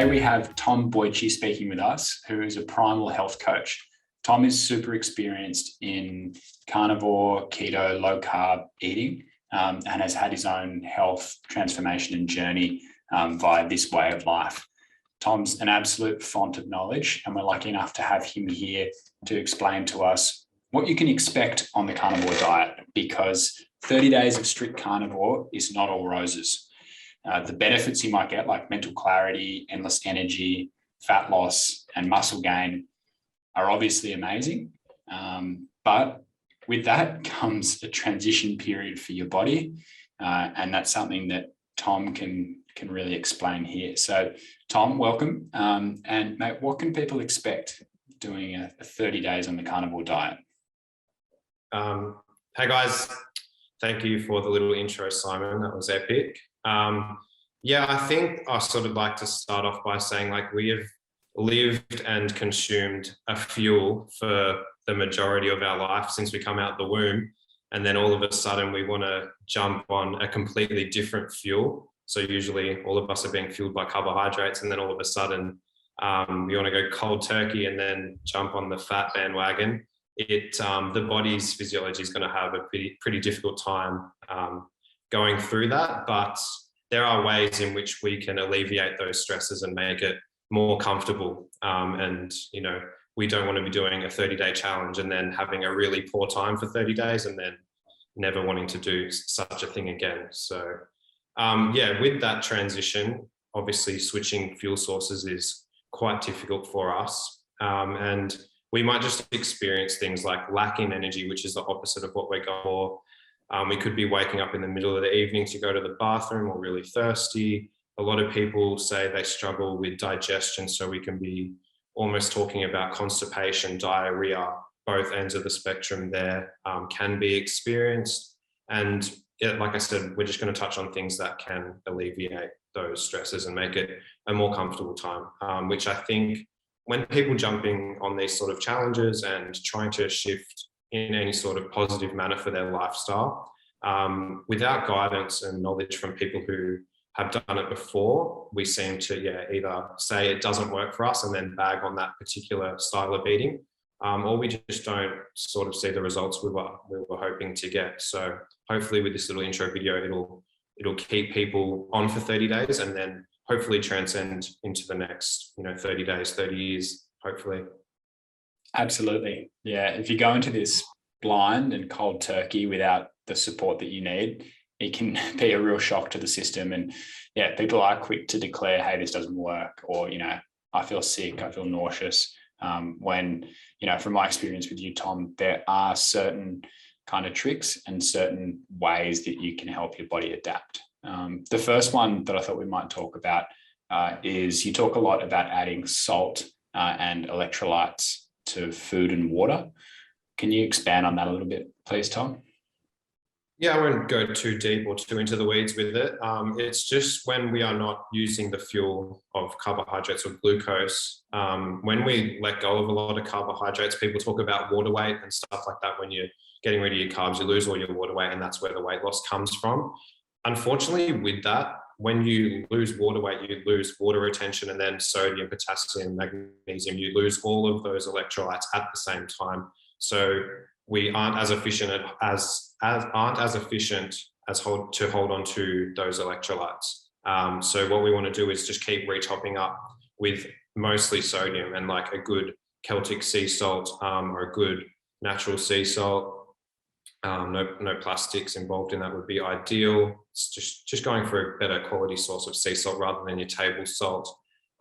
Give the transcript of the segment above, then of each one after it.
today we have Tom Boyce speaking with us, who is a Primal health coach. Tom is super experienced in carnivore, keto, low carb eating, and has had his own health transformation and journey via this way of life. Tom's an absolute font of knowledge, and we're lucky enough to have him here to explain to us what you can expect on the carnivore diet, because 30 days of strict carnivore is not all roses. The benefits you might get, like mental clarity, endless energy, fat loss, and muscle gain, are obviously amazing. But with that comes a transition period for your body. And that's something that Tom can really explain here. So Tom, welcome. And mate, what can people expect doing a 30 days on the carnivore diet? Hey guys, thank you for the little intro, Simon. That was epic. Yeah, I think I sort of like to start off by saying, like, we have lived and consumed a fuel for the majority of our life since we come out the womb. And then all of a sudden we want to jump on a completely different fuel. So usually all of us are being fueled by carbohydrates, and then all of a sudden we want to go cold turkey and then jump on the fat bandwagon. The body's physiology is going to have a pretty difficult time going through that. But there are ways in which we can alleviate those stresses and make it more comfortable. And, you know, we don't want to be doing a 30-day challenge and then having a really poor time for 30 days and then never wanting to do such a thing again. So, yeah, with that transition, obviously switching fuel sources is quite difficult for us. And we might just experience things like lacking energy, which is the opposite of what we're going for. We could be waking up in the middle of the evening to go to the bathroom, or really thirsty. A lot of people say they struggle with digestion, so we can be almost talking about constipation, diarrhea. Both ends of the spectrum there can be experienced. And like I said, we're just going to touch on things that can alleviate those stresses and make it a more comfortable time, which I think when people jumping on these sort of challenges and trying to shift in any sort of positive manner for their lifestyle, without guidance and knowledge from people who have done it before, we seem to either say it doesn't work for us and then bag on that particular style of eating, or we just don't sort of see the results we were hoping to get. So hopefully with this little intro video, it'll keep people on for 30 days and then hopefully transcend into the next 30 days, 30 years, hopefully. Absolutely. Yeah. If you go into this blind and cold turkey without the support that you need, it can be a real shock to the system. And yeah, people are quick to declare, hey, this doesn't work, or, I feel sick, I feel nauseous. When, from my experience with you, Tom, there are certain kind of tricks and certain ways that you can help your body adapt. The first one that I thought we might talk about is you talk a lot about adding salt and electrolytes to food and water. Can you expand on that a little bit, please, Tom? Yeah, I won't go too deep or too into the weeds with it. It's just when we are not using the fuel of carbohydrates or glucose, when we let go of a lot of carbohydrates, people talk about water weight and stuff like that. When you're getting rid of your carbs, you lose all your water weight, and that's where the weight loss comes from. Unfortunately, with that, when you lose water weight, you lose water retention, and then sodium, potassium, magnesium, you lose all of those electrolytes at the same time. So we aren't as efficient to hold on to those electrolytes. So what we want to do is just keep retopping up with mostly sodium and like a good Celtic sea salt or a good natural sea salt. No plastics involved in that would be ideal. It's just going for a better quality source of sea salt rather than your table salt.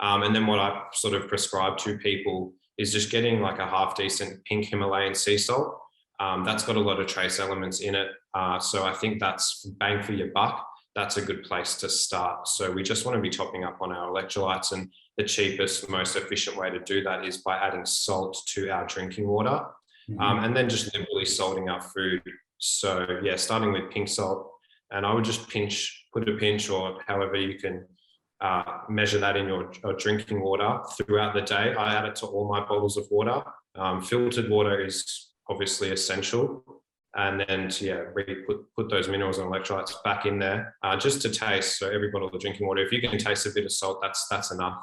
And then what I sort of prescribe to people is just getting like a half decent pink Himalayan sea salt. That's got a lot of trace elements in it. So I think that's bang for your buck. That's a good place to start. So we just want to be topping up on our electrolytes, and the cheapest, most efficient way to do that is by adding salt to our drinking water. And then just liberally salting our food. So yeah, starting with pink salt, and I would just put a pinch, or however you can measure that in your drinking water throughout the day. I add it to all my bottles of water. Filtered water is obviously essential, and then put those minerals and electrolytes back in there just to taste. So every bottle of drinking water, if you can taste a bit of salt, that's enough.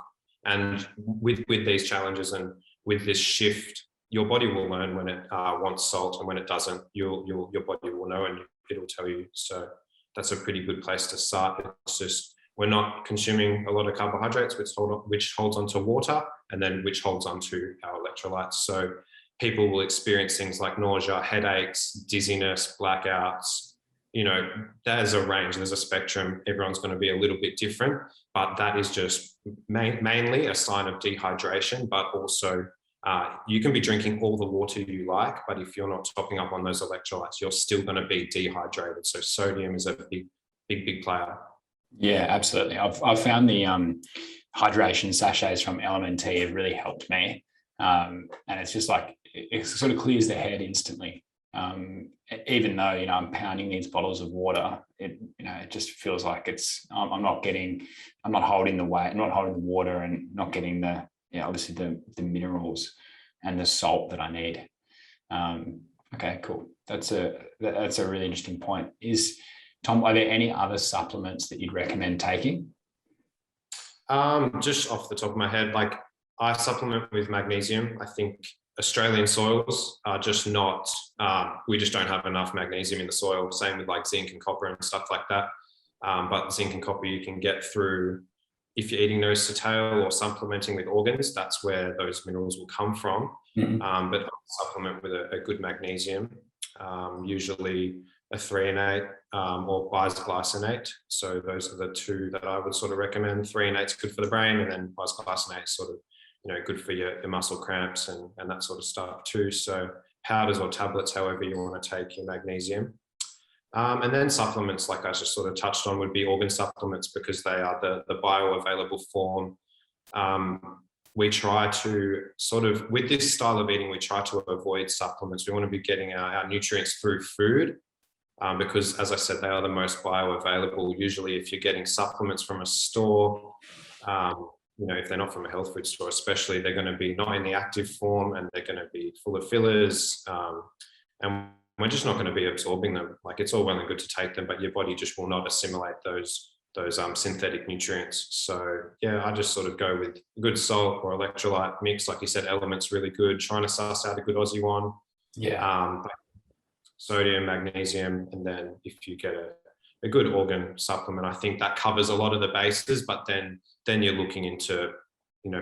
And with these challenges and with this shift, your body will learn when it wants salt, and when it doesn't, your body will know and it'll tell you. So that's a pretty good place to start. It's just we're not consuming a lot of carbohydrates, which holds onto water, and then which holds onto our electrolytes. So people will experience things like nausea, headaches, dizziness, blackouts. You know, there's a range, there's a spectrum. Everyone's going to be a little bit different, but that is just mainly a sign of dehydration. But also, you can be drinking all the water you like, but if you're not topping up on those electrolytes, you're still going to be dehydrated. So sodium is a big player. Yeah, absolutely. I've found the hydration sachets from LMNT have really helped me, and it's just like it sort of clears the head instantly. Even though I'm pounding these bottles of water, it just feels like I'm not holding the weight, I'm not holding the water, and not getting obviously the minerals and the salt that I need. Okay, cool. That's a really interesting point. Tom, are there any other supplements that you'd recommend taking? Just off the top of my head, like I supplement with magnesium. I think Australian soils are just not, we just don't have enough magnesium in the soil. Same with like zinc and copper and stuff like that. But zinc and copper you can get through, if you're eating nose to tail or supplementing with organs, that's where those minerals will come from. Mm-hmm. But I'll supplement with a good magnesium, usually a 3 and 8 or bisglycinate. So those are the two that I would sort of recommend. 3 and 8 is good for the brain, and then bisglycinate is sort of good for your muscle cramps and that sort of stuff too. So powders or tablets, however you want to take your magnesium. And then supplements, like I just sort of touched on, would be organ supplements, because they are the bioavailable form. We try to sort of, with this style of eating, we try to avoid supplements. We want to be getting our nutrients through food, because as I said, they are the most bioavailable. Usually if you're getting supplements from a store, if they're not from a health food store especially, they're going to be not in the active form, and they're going to be full of fillers, and we're just not going to be absorbing them. Like, it's all well and good to take them, but your body just will not assimilate those synthetic nutrients. So yeah, I just sort of go with good salt or electrolyte mix. Like you said, Element's really good. Trying to suss out a good Aussie one. Yeah. Sodium, magnesium, and then if you get a good organ supplement, I think that covers a lot of the bases. But then you're looking into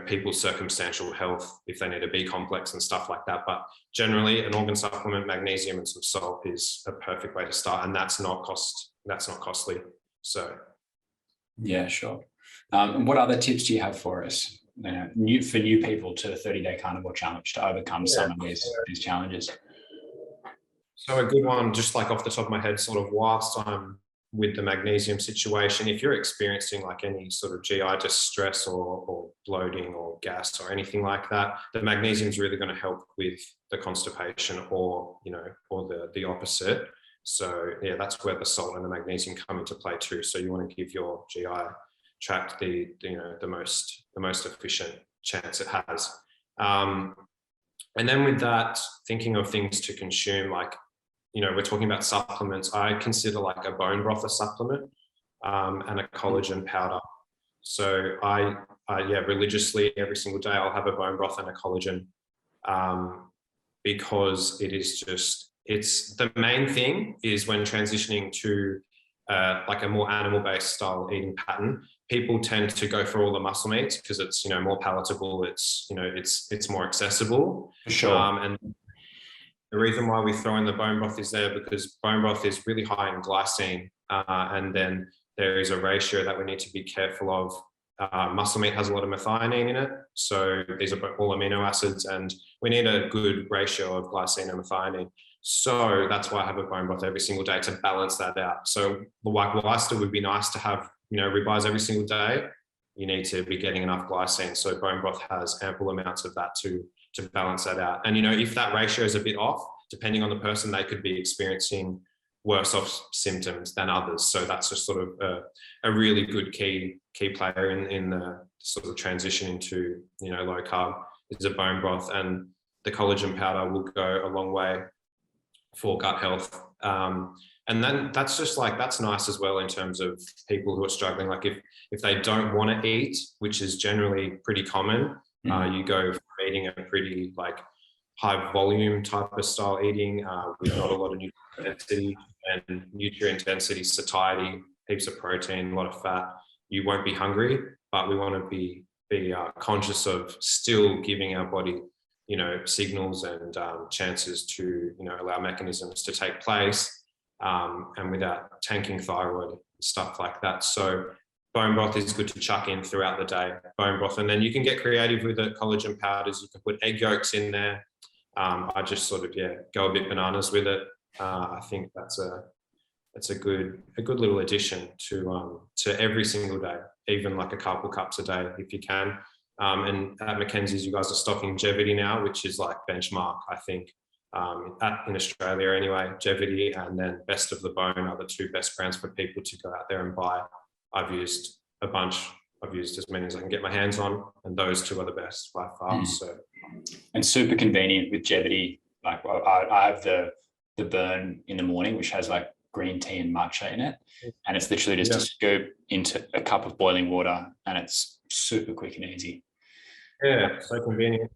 people's circumstantial health, if they need a B complex and stuff like that. But generally, an organ supplement, magnesium and some salt is a perfect way to start, and that's not costly. So yeah, sure. What other tips do you have for us, for new people to the 30-day carnivore challenge to overcome some of these challenges? So a good one, just like off the top of my head, sort of whilst I'm with the magnesium situation, if you're experiencing like any sort of GI distress or bloating or gas or anything like that, the magnesium is really going to help with the constipation or the opposite. So yeah, that's where the salt and the magnesium come into play too. So you want to give your GI tract the most efficient chance it has. And then with that, thinking of things to consume, like, we're talking about supplements. I consider like a bone broth a supplement, and a collagen powder. So I religiously every single day I'll have a bone broth and a collagen, because it's the main thing is when transitioning to like a more animal-based style eating pattern, people tend to go for all the muscle meats because it's more palatable. It's it's more accessible. For sure. And the reason why we throw in the bone broth is there because bone broth is really high in glycine, and then there is a ratio that we need to be careful of. Muscle meat has a lot of methionine in it, so these are all amino acids, and we need a good ratio of glycine and methionine. So that's why I have a bone broth every single day to balance that out. So whilst it would be nice to have ribeyes every single day, you need to be getting enough glycine. So bone broth has ample amounts of that to balance that out. And if that ratio is a bit off, depending on the person, they could be experiencing worse off symptoms than others. So that's just sort of a really good key player in the sort of transition into low carb is a bone broth, and the collagen powder will go a long way for gut health. And then that's just like, that's nice as well in terms of people who are struggling. Like if they don't want to eat, which is generally pretty common, you go from eating a pretty like high volume type of style eating with not a lot of nutrient density, and nutrient density satiety, heaps of protein, a lot of fat. You won't be hungry, but we want to be conscious of still giving our body, signals and chances to, allow mechanisms to take place, and without tanking thyroid, stuff like that. So bone broth is good to chuck in throughout the day, bone broth. And then you can get creative with the collagen powders. You can put egg yolks in there. I just sort of, go a bit bananas with it. I think that's a good little addition to every single day, even like a couple cups a day if you can. And at Mackenzie's, you guys are stocking Jevity now, which is like benchmark, I think, in Australia anyway. Jevity and then Best of the Bone are the two best brands for people to go out there and buy. I've used a bunch. I've used as many as I can get my hands on, and those two are the best by far. So, and super convenient with Jevity. Like I have the burn in the morning, which has like green tea and matcha in it, and it's literally just a scoop into a cup of boiling water, and it's super quick and easy. Yeah, so convenient. Like,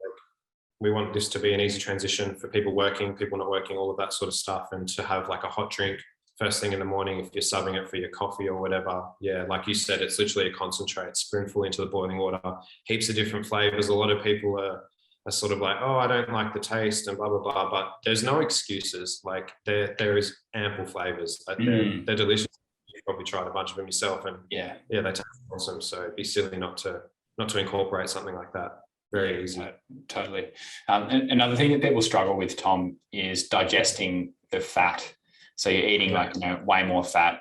we want this to be an easy transition for people working, people not working, all of that sort of stuff, and to have like a hot drink first thing in the morning if you're subbing it for your coffee or whatever. Yeah, like you said, it's literally a concentrate, spoonful into the boiling water, heaps of different flavors. A lot of people are sort of like, oh, I don't like the taste and blah, blah, blah. But there's no excuses. Like there is ample flavors. Like they're delicious. You've probably tried a bunch of them yourself, and yeah, they taste awesome. So it'd be silly not to incorporate something like that. Very easy. Totally. And another thing that people struggle with, Tom, is digesting the fat. So you're eating like, way more fat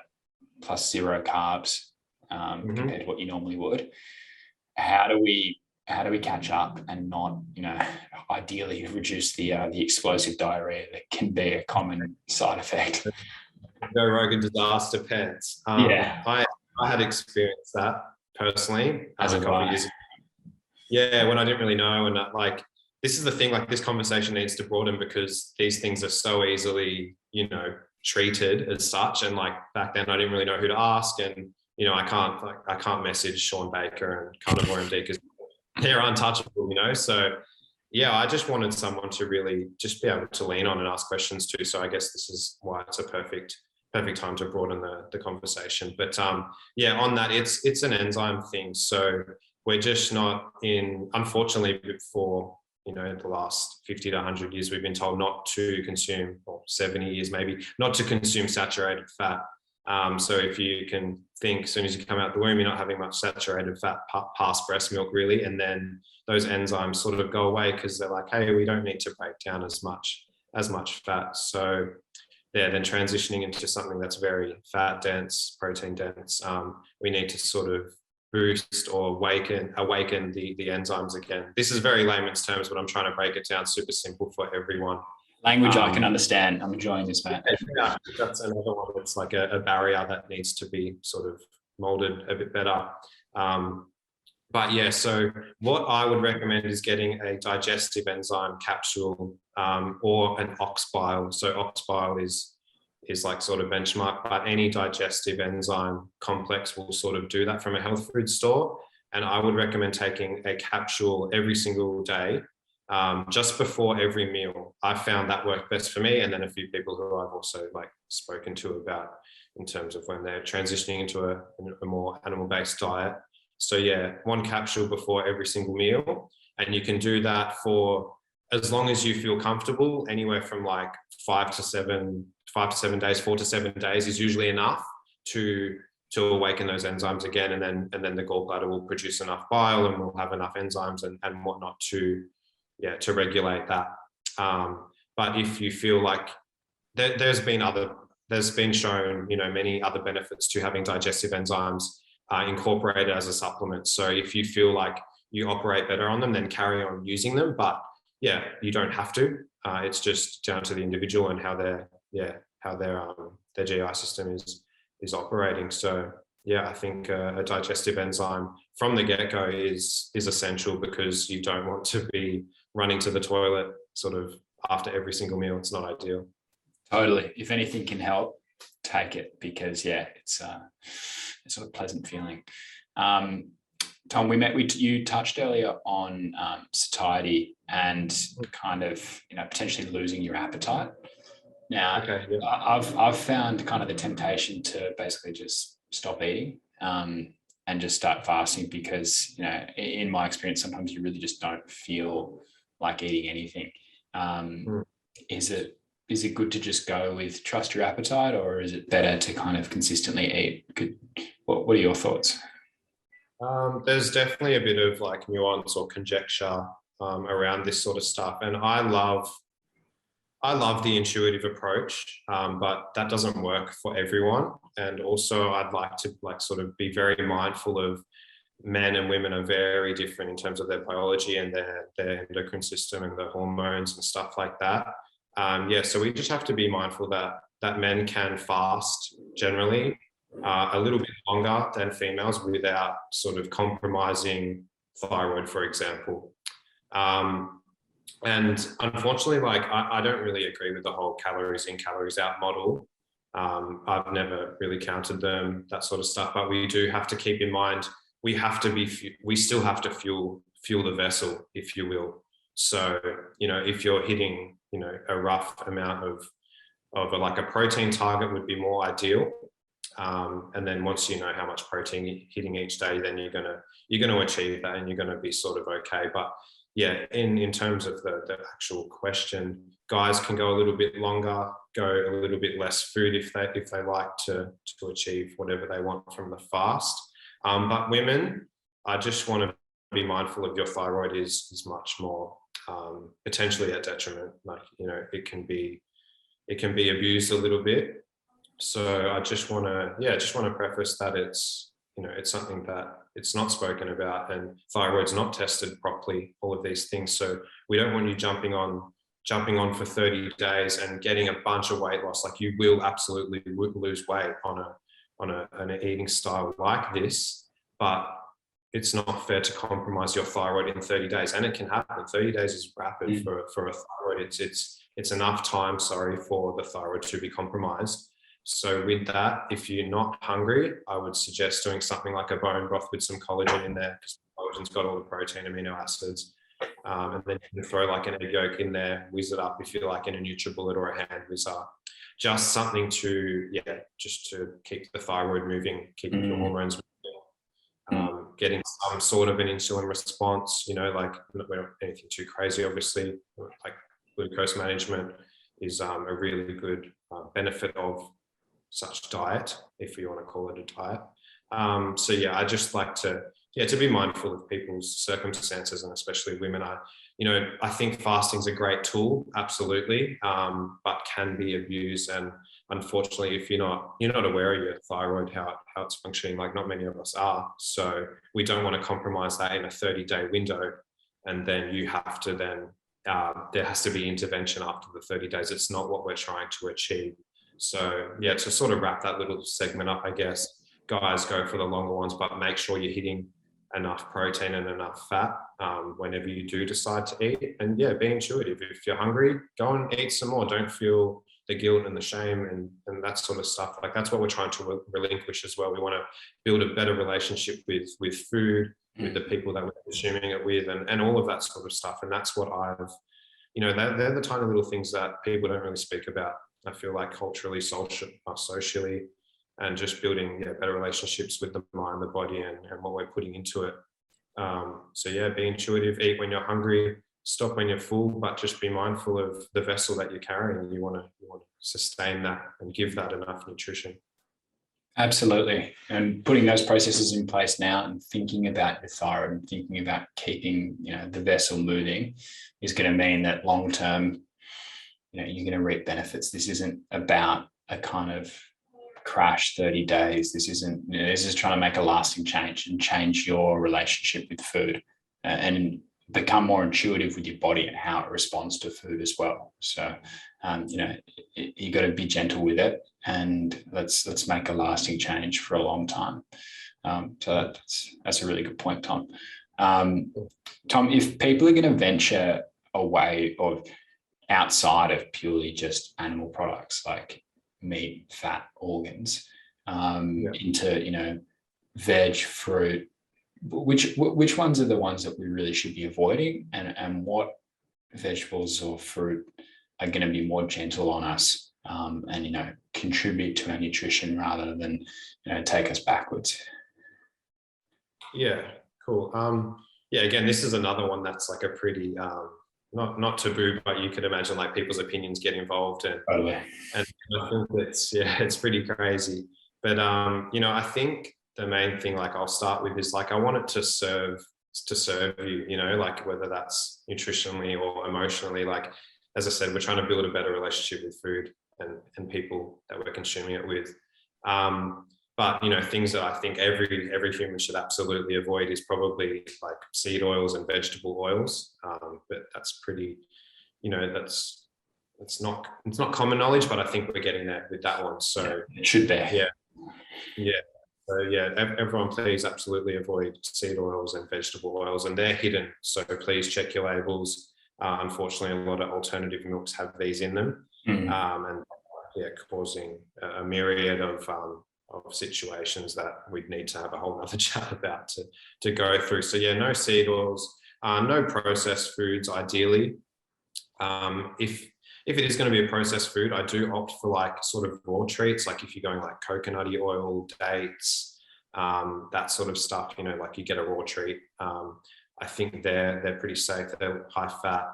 plus zero carbs compared to what you normally would. How do we catch up and not, ideally reduce the explosive diarrhea that can be a common side effect? Joe Rogan disaster pants. I had experienced that personally as a couple of years ago. Yeah, when I didn't really know, and this is the thing. Like, this conversation needs to broaden because these things are so easily, treated as such. And like back then, I didn't really know who to ask, and I can't message Sean Baker and Carnivore MD because they're untouchable, So yeah, I just wanted someone to really just be able to lean on and ask questions to. So I guess this is why it's a perfect time to broaden the conversation. But on that, it's an enzyme thing. So we're just not unfortunately, for the last 50 to 100 years, we've been told not to consume, or 70 years maybe, not to consume saturated fat. So if you can think, as soon as you come out the womb, you're not having much saturated fat past breast milk really, and then those enzymes sort of go away because they're like, hey, we don't need to break down as much fat. So then transitioning into something that's very fat dense, protein dense, we need to sort of boost or awaken the enzymes again. This is very layman's terms, but I'm trying to break it down super simple for everyone. Language I can understand. I'm enjoying this, Matt. Yeah, that's another one. It's like a barrier that needs to be sort of molded a bit better. But yeah, so what I would recommend is getting a digestive enzyme capsule or an ox bile. So ox bile is like sort of benchmark, but any digestive enzyme complex will sort of do that from a health food store. And I would recommend taking a capsule every single day, just before every meal. I found that worked best for me, and then a few people who I've also spoken to about in terms of when they're transitioning into a more animal-based diet. So yeah, one capsule before every single meal, and you can do that for as long as you feel comfortable. Anywhere from like 5 to 7 days, 4 to 7 days is usually enough to awaken those enzymes again, and then the gallbladder will produce enough bile, and we'll have enough enzymes and whatnot to regulate that. But if you feel like there's been shown many other benefits to having digestive enzymes incorporated as a supplement. So if you feel like you operate better on them, then carry on using them. But yeah, you don't have to. It's just down to the individual and how their GI system is operating. So yeah, I think a digestive enzyme from the get-go is essential, because you don't want to be running to the toilet sort of after every single meal. It's not ideal. Totally. If anything can help, take it, because it's a sort of pleasant feeling. Tom, you touched earlier on satiety and kind of, potentially losing your appetite. Now, Okay, yeah. I've found kind of the temptation to basically just stop eating and just start fasting, because, in my experience, sometimes you really just don't feel like eating anything. Is it good to just go with trust your appetite, or is it better to kind of consistently eat? What are your thoughts? There's definitely a bit of like nuance or conjecture around this sort of stuff, and I love the intuitive approach, but that doesn't work for everyone. And also, I'd like to sort of be very mindful of men and women are very different in terms of their biology and their endocrine system and the hormones and stuff like that. So we just have to be mindful that men can fast generally a little bit longer than females without sort of compromising thyroid, for example. And unfortunately, I don't really agree with the whole calories in, calories out model. I've never really counted them, that sort of stuff, but we do have to keep in mind, we still have to fuel the vessel, if you will. So, if you're hitting, a rough amount of a protein target would be more ideal. And then once you know how much protein you're hitting each day, then you're gonna achieve that and you're gonna be sort of okay. But yeah, in terms of the actual question, guys can go a little bit longer, go a little bit less food if they like to achieve whatever they want from the fast. But women, I just want to be mindful of your thyroid is much more potentially a detriment. It can be abused a little bit. So I just want to preface that it's something that it's not spoken about, and thyroid's not tested properly, all of these things. So we don't want you jumping on for 30 days and getting a bunch of weight loss. Like, you will absolutely lose weight on an eating style like this, but it's not fair to compromise your thyroid in 30 days. And it can happen. 30 days is rapid for a thyroid. It's enough time, for the thyroid to be compromised. So with that, if you're not hungry, I would suggest doing something like a bone broth with some collagen in there, because collagen's got all the protein, amino acids. And then you can throw like an egg yolk in there, whiz it up if you like in a NutriBullet or a hand whizzer. Just something to keep the thyroid moving, keeping your hormones moving, getting some sort of an insulin response, not anything too crazy, obviously. Like glucose management is a really good benefit of such diet, if you want to call it a diet. I just like to be mindful of people's circumstances, and especially women. I think fasting is a great tool, absolutely, but can be abused. And unfortunately, if you're not aware of your thyroid, how it's functioning, like not many of us are. So we don't want to compromise that in a 30-day window, and then you have to there has to be intervention after the 30 days. It's not what we're trying to achieve. So to sort of wrap that little segment up, I guess, guys, go for the longer ones, but make sure you're hitting enough protein and enough fat whenever you do decide to eat. And be intuitive. If you're hungry, go and eat some more. Don't feel the guilt and the shame and that sort of stuff. Like, that's what we're trying to relinquish as well. We want to build a better relationship with food, with the people that we're consuming it with, and all of that sort of stuff. And that's what they're the tiny little things that people don't really speak about. I feel like culturally, socially, and just building better relationships with the mind, the body, and what we're putting into it. Be intuitive, eat when you're hungry, stop when you're full, but just be mindful of the vessel that you're carrying. You want to sustain that and give that enough nutrition. Absolutely. And putting those processes in place now and thinking about your thyroid and thinking about keeping, the vessel moving is going to mean that long-term, you're going to reap benefits. This isn't about a kind of crash 30 days. This is trying to make a lasting change and change your relationship with food and become more intuitive with your body and how it responds to food as well. So, you got to be gentle with it, and let's make a lasting change for a long time. So that's a really good point, Tom. Tom, if people are going to venture away of outside of purely just animal products, like meat, fat, organs into, veg, fruit. Which ones are the ones that we really should be avoiding, and what vegetables or fruit are going to be more gentle on us, and contribute to our nutrition rather than take us backwards? Yeah, cool. Yeah, again, this is another one that's like a pretty not taboo, but you could imagine like people's opinions get involved, and Totally. I think it's pretty crazy. But I think the main thing, like I'll start with, is like I want it to serve you, like whether that's nutritionally or emotionally. Like as I said, we're trying to build a better relationship with food and people that we're consuming it with. But things that I think every human should absolutely avoid is probably like seed oils and vegetable oils. But that's pretty, it's not common knowledge, but I think we're getting there with that one. So it should be. Yeah. So everyone please absolutely avoid seed oils and vegetable oils, and they're hidden. So please check your labels. Unfortunately, a lot of alternative milks have these in them, and causing a myriad of situations that we'd need to have a whole nother chat about to go through. So no seed oils, no processed foods ideally. If it is going to be a processed food, I do opt for like sort of raw treats, like if you're going like coconutty oil, dates, that sort of stuff, like you get a raw treat. I think they're pretty safe. They're high fat,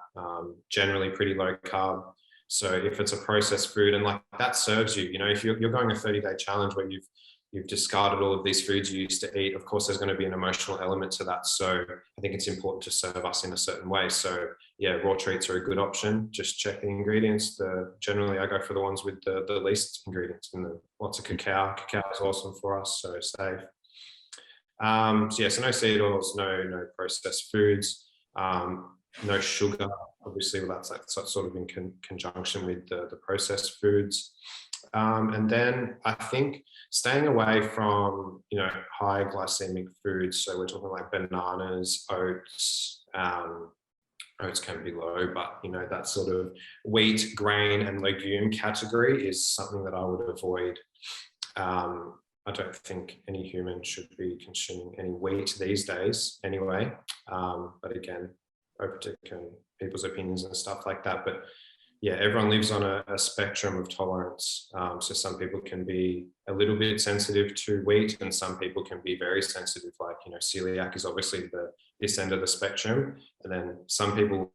generally pretty low carb. So if it's a processed food and like that serves you, if you're going a 30-day challenge where you've discarded all of these foods you used to eat, of course, there's going to be an emotional element to that. So I think it's important to serve us in a certain way. So raw treats are a good option. Just check the ingredients. Generally, I go for the ones with the least ingredients and lots of cacao. Cacao is awesome for us, so safe. So no seed oils, no processed foods, no sugar. Obviously, that's like sort of in conjunction with the processed foods. And then I think staying away from, high glycemic foods. So we're talking like bananas, oats. Oats can be low, but that sort of wheat, grain, and legume category is something that I would avoid. I don't think any human should be consuming any wheat these days anyway. But again, open to people's opinions and stuff like that. But everyone lives on a spectrum of tolerance. So some people can be a little bit sensitive to wheat, and some people can be very sensitive. Like, celiac is obviously this end of the spectrum. And then some people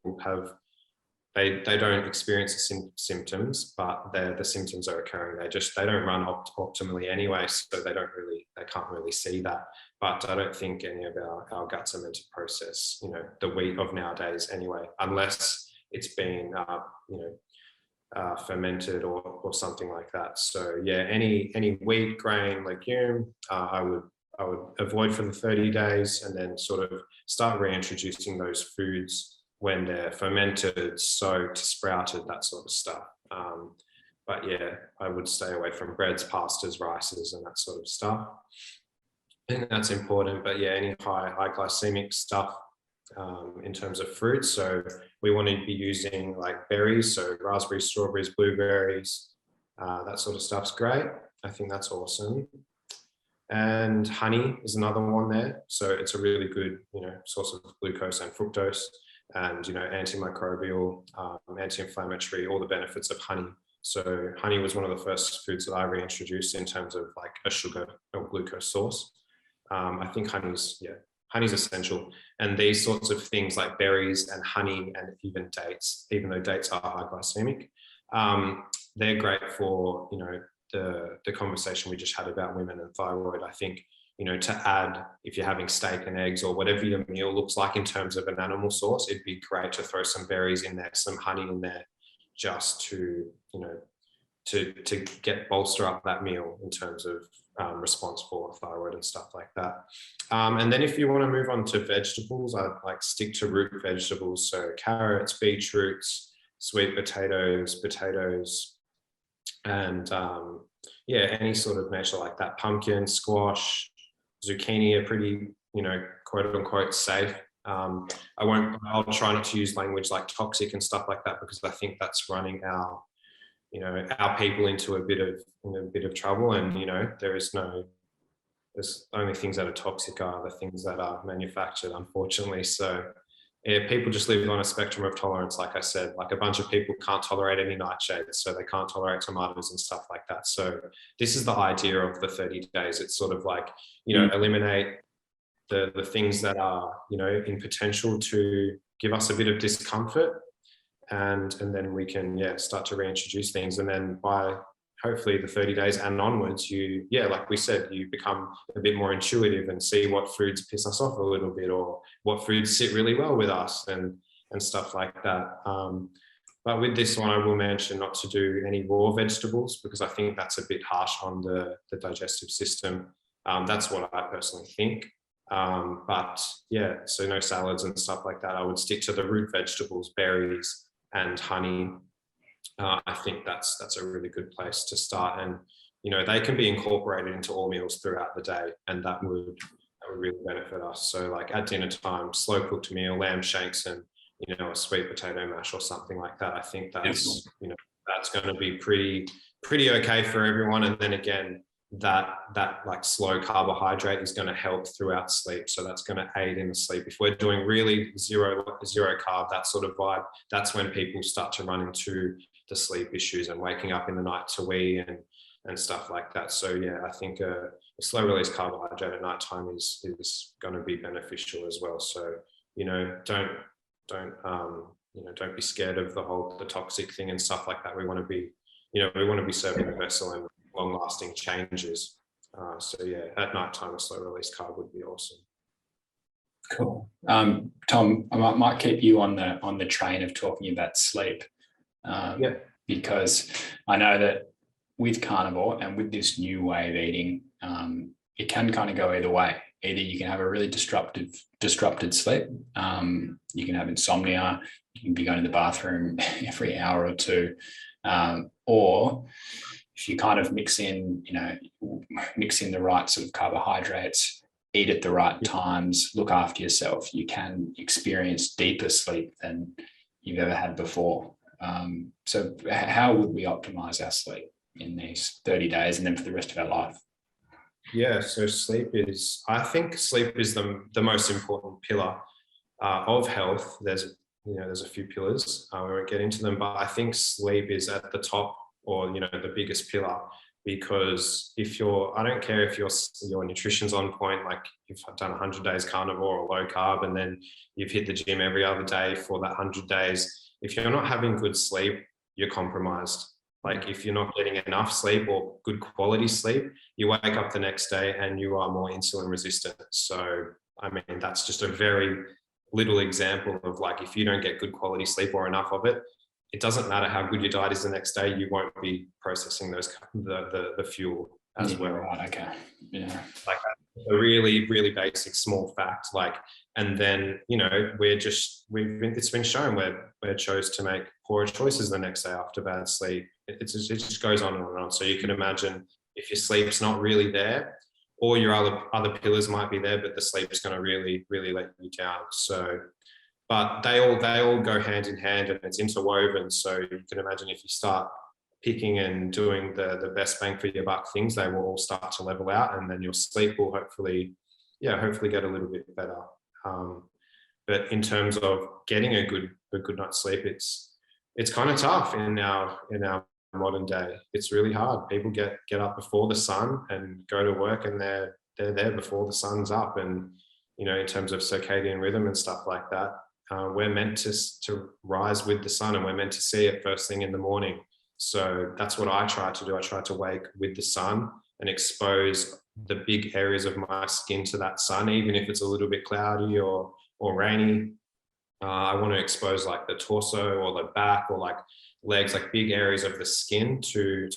they don't experience the symptoms, but the symptoms are occurring. They don't run optimally anyway, so they can't really see that. But I don't think any of our guts are meant to process, the wheat of nowadays anyway, unless it's been, fermented or something like that. So any wheat, grain, legume, I would avoid for the 30 days, and then sort of start reintroducing those foods when they're fermented, soaked, sprouted, that sort of stuff. But I would stay away from breads, pastas, rices, and that sort of stuff. I think that's important. But any high glycemic stuff in terms of fruits. So we want to be using like berries, so raspberries, strawberries, blueberries, that sort of stuff's great. I think that's awesome. And honey is another one there. So it's a really good, source of glucose and fructose, and antimicrobial, anti-inflammatory, all the benefits of honey. So honey was one of the first foods that I reintroduced in terms of like a sugar or glucose source. I think honey's essential. And these sorts of things like berries and honey and even dates, even though dates are high glycemic, they're great for, the conversation we just had about women and thyroid. I think, to add, if you're having steak and eggs or whatever your meal looks like in terms of an animal source, it'd be great to throw some berries in there, some honey in there, just to, to bolster up that meal in terms of response for thyroid and stuff like that. And then if you want to move on to vegetables, I'd like stick to root vegetables. So carrots, beetroots, sweet potatoes, and any sort of measure like that. Pumpkin, squash, zucchini are pretty, quote unquote safe. I'll try not to use language like toxic and stuff like that, because I think that's running our you know, our people into a bit of trouble. And, you know, there's only things that are toxic are the things that are manufactured, unfortunately. So yeah, people just live on a spectrum of tolerance. Like I said, like a bunch of people can't tolerate any nightshades, so they can't tolerate tomatoes and stuff like that. So this is the idea of the 30 days. It's sort of like, you know, eliminate the things that are, you know, in potential to give us a bit of discomfort, and then we can, yeah, start to reintroduce things. And then by hopefully the 30 days and onwards, you, yeah, like we said, you become a bit more intuitive and see what foods piss us off a little bit, or what foods sit really well with us, and stuff like that. But with this one, I will mention not to do any raw vegetables, because I think that's a bit harsh on the digestive system. That's what I personally think. But yeah, so no salads and stuff like that. I would stick to the root vegetables, berries and honey. I think that's a really good place to start. And, you know, they can be incorporated into all meals throughout the day, and that would really benefit us. So like at dinner time, slow cooked meal, lamb shanks and, you know, a sweet potato mash or something like that. I think that's, you know, that's going to be pretty okay for everyone. And then again, that like slow carbohydrate is going to help throughout sleep. So that's going to aid in the sleep. If we're doing really zero carb, that sort of vibe, that's when people start to run into the sleep issues and waking up in the night to wee and stuff like that. So yeah, I think a slow release carbohydrate at night time is going to be beneficial as well. So, you know, don't be scared of the toxic thing and stuff like that. We want to be serving the vessel and long lasting changes. So yeah, at night time, a slow release carb would be awesome. Cool. Tom, I might keep you on the train of talking about sleep. Yeah. Because I know that with carnivore and with this new way of eating, it can kind of go either way. Either you can have a really disrupted sleep, you can have insomnia, you can be going to the bathroom every hour or two, or if you kind of mix in the right sort of carbohydrates, eat at the right times, look after yourself, you can experience deeper sleep than you've ever had before. So how would we optimize our sleep in these 30 days and then for the rest of our life? Yeah, so I think sleep is the most important pillar of health. There's a few pillars. We won't get into them, but I think sleep is at the top, or, you know, the biggest pillar, because I don't care if your nutrition's on point, like you've done 100 days carnivore or low carb, and then you've hit the gym every other day for that 100 days. If you're not having good sleep, you're compromised. Like if you're not getting enough sleep or good quality sleep, you wake up the next day and you are more insulin resistant. So, I mean, that's just a very little example of, like, if you don't get good quality sleep or enough of it, it doesn't matter how good your diet is the next day, you won't be processing the fuel as well. Right, okay. Yeah. Like a really, really basic small fact. Like, and then, you know, it's been shown where chose to make poorer choices the next day after bad sleep. It just goes on and on. So you can imagine if your sleep's not really there, or your other pillars might be there, but the sleep's going to really, really let you down. So, but they all go hand in hand, and it's interwoven. So you can imagine if you start picking and doing the best bang for your buck things, they will all start to level out, and then your sleep will hopefully get a little bit better. But in terms of getting a good night's sleep, it's kind of tough in our modern day. It's really hard. People get up before the sun and go to work, and they're there before the sun's up. And, you know, in terms of circadian rhythm and stuff like that, we're meant to rise with the sun, and we're meant to see it first thing in the morning. So that's what I try to do. I try to wake with the sun and expose the big areas of my skin to that sun, even if it's a little bit cloudy or rainy. I want to expose like the torso or the back or like legs, like big areas of the skin to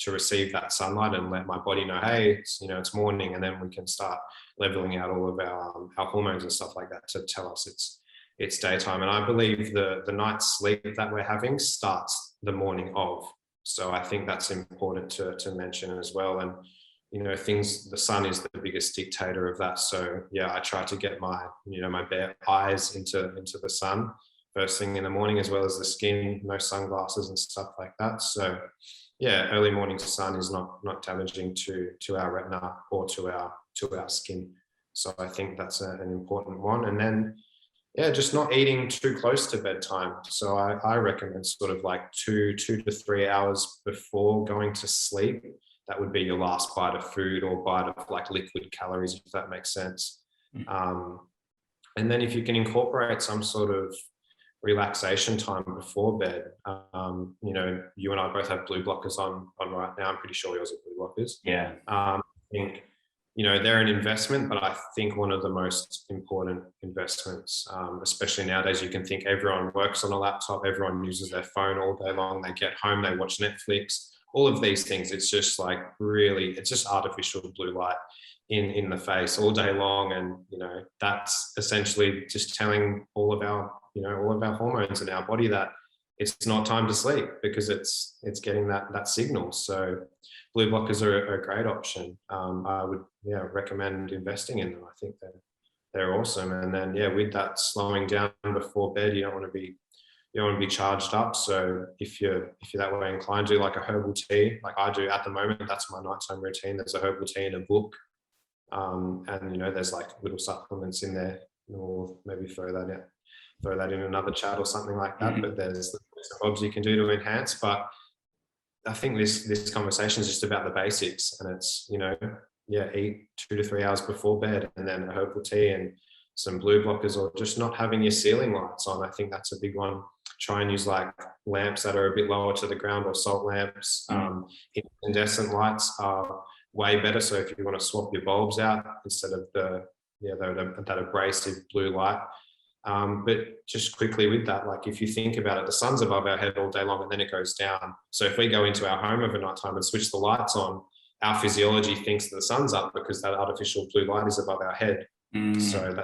receive that sunlight, and let my body know, hey, it's morning, and then we can start leveling out all of our hormones and stuff like that to tell us it's daytime. And I believe the night's sleep that we're having starts the morning of. So I think that's important to mention as well. And, you know, the sun is the biggest dictator of that. So yeah, I try to get my bare eyes into the sun first thing in the morning, as well as the skin, no sunglasses and stuff like that. So yeah, early morning sun is not damaging to our retina or to our skin. So I think that's an important one. And then, yeah, just not eating too close to bedtime. So I recommend sort of like 2 to 3 hours before going to sleep. That would be your last bite of food or bite of like liquid calories, if that makes sense. And then if you can incorporate some sort of relaxation time before bed, you know, you and I both have blue blockers on right now. I'm pretty sure yours are blue blockers. Yeah. I think, you know, they're an investment, but I think one of the most important investments, especially nowadays. You can think everyone works on a laptop, everyone uses their phone all day long, they get home, they watch Netflix, all of these things. It's just like really, it's just artificial blue light in the face all day long. And, you know, that's essentially just telling all of our hormones in our body that it's not time to sleep, because it's getting that signal. So blue blockers are a great option. I would recommend investing in them. I think they're awesome. And then with that slowing down before bed, you don't want to be charged up. So if you're that way inclined, do like a herbal tea, like I do at the moment. That's my nighttime routine. There's a herbal tea in a book, and you know, there's like little supplements in there. Or maybe throw that in another chat or something like that. But there's bobs you can do to enhance. But I think this conversation is just about the basics, and it's, you know, eat 2 to 3 hours before bed, and then a herbal tea and some blue blockers, or just not having your ceiling lights on. I think that's a big one. Try and use like lamps that are a bit lower to the ground, or salt lamps. Incandescent lights are way better. So if you want to swap your bulbs out instead of that abrasive blue light. But just quickly with that, like if you think about it, the sun's above our head all day long and then it goes down. So if we go into our home over night time and switch the lights on, our physiology thinks that the sun's up because that artificial blue light is above our head. So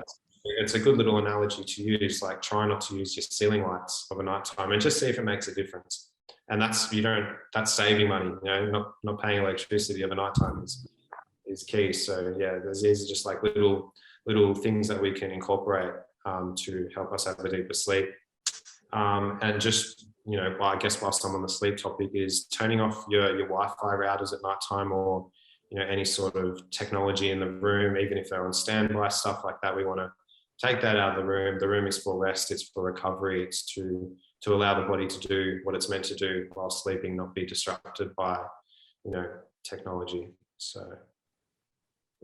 it's a good little analogy to use. Like, try not to use your ceiling lights of a night time and just see if it makes a difference. And that's saving money, you know, not paying electricity of a night time is key. So these are just like little things that we can incorporate to help us have a deeper sleep. And just, you know, I guess whilst I'm on the sleep topic, is turning off your Wi-Fi routers at night time, or, you know, any sort of technology in the room, even if they're on standby, stuff like that. We want to take that out of the room. The room is for rest, it's for recovery, it's to allow the body to do what it's meant to do while sleeping, not be disrupted by, you know, technology. So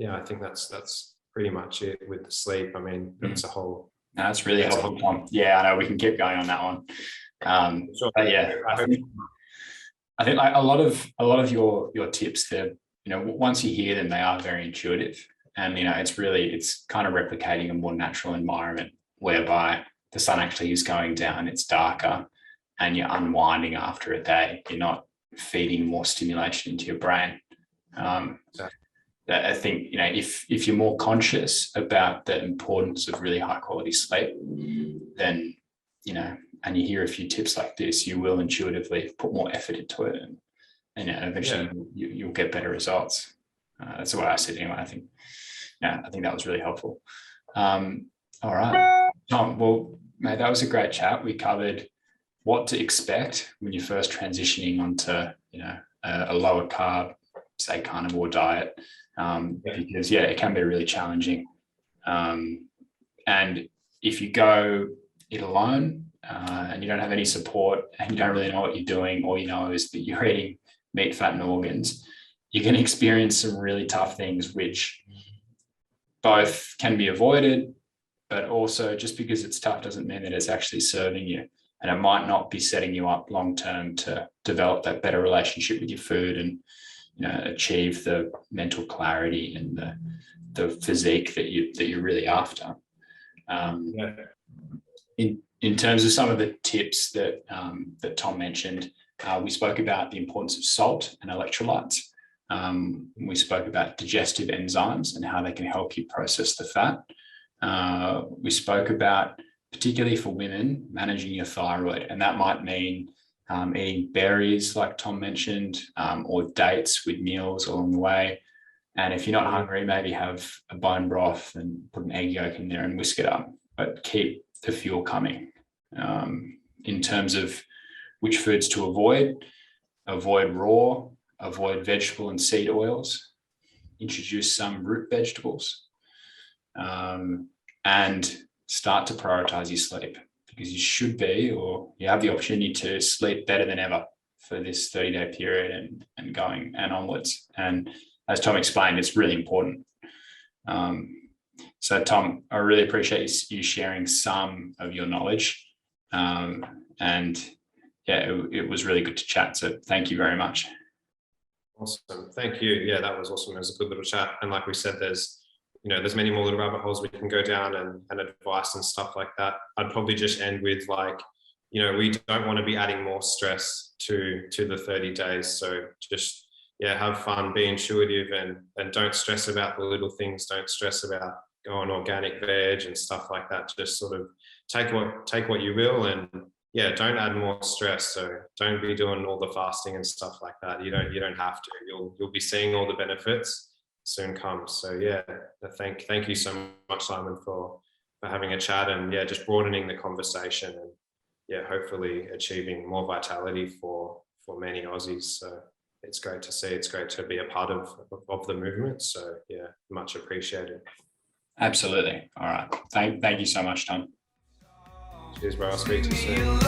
I think that's pretty much it with the sleep. I mean, it's a whole... No, that's really helpful, Tom. Yeah, I know we can keep going on that one. Sure. But I think like a lot of your tips there, you know, once you hear them, they are very intuitive, and, you know, it's kind of replicating a more natural environment whereby the sun actually is going down, it's darker, and you're unwinding after a day. You're not feeding more stimulation into your brain. I think, you know, if you're more conscious about the importance of really high quality sleep, then, you know, and you hear a few tips like this, you will intuitively put more effort into it, and eventually you'll get better results. That's the way I see it anyway. I think that was really helpful. All right, Tom, well, mate, that was a great chat. We covered what to expect when you're first transitioning onto, you know, a lower carb, say, carnivore diet. Because it can be really challenging, and if you go it alone and you don't have any support and you don't really know what you're doing, all you know is that you're eating meat, fat and organs, you can experience some really tough things, which both can be avoided, but also, just because it's tough doesn't mean that it's actually serving you, and it might not be setting you up long term to develop that better relationship with your food and, you know, achieve the mental clarity and the physique that you're really after. In terms of some of the tips that Tom mentioned, we spoke about the importance of salt and electrolytes. We spoke about digestive enzymes and how they can help you process the fat. We spoke about, particularly for women, managing your thyroid, and that might mean eating berries, like Tom mentioned, or dates with meals along the way. And if you're not hungry, maybe have a bone broth and put an egg yolk in there and whisk it up, but keep the fuel coming. in terms of which foods to avoid raw, avoid vegetable and seed oils, introduce some root vegetables, and start to prioritize your sleep, because you should be, or you have the opportunity to sleep better than ever for this 30-day period and going and onwards. And as Tom explained, it's really important. So Tom, I really appreciate you sharing some of your knowledge. And yeah, it was really good to chat. So thank you very much. Awesome. Thank you. Yeah, that was awesome. It was a good little chat. And like we said, there's many more little rabbit holes we can go down and advice and stuff like that. I'd probably just end with like, we don't want to be adding more stress to the 30 days. So just, have fun, be intuitive, and don't stress about the little things. Don't stress about going organic veg and stuff like that. Just sort of take what you will, and don't add more stress. So don't be doing all the fasting and stuff like that. You don't have to. You'll be seeing all the benefits soon come. So thank you so much, Simon, for having a chat and just broadening the conversation and hopefully achieving more vitality for many Aussies. So it's great to see. It's great to be a part of the movement. So much appreciated. Absolutely. All right. Thank you so much, Tom. Cheers, bro. I'll speak to you soon.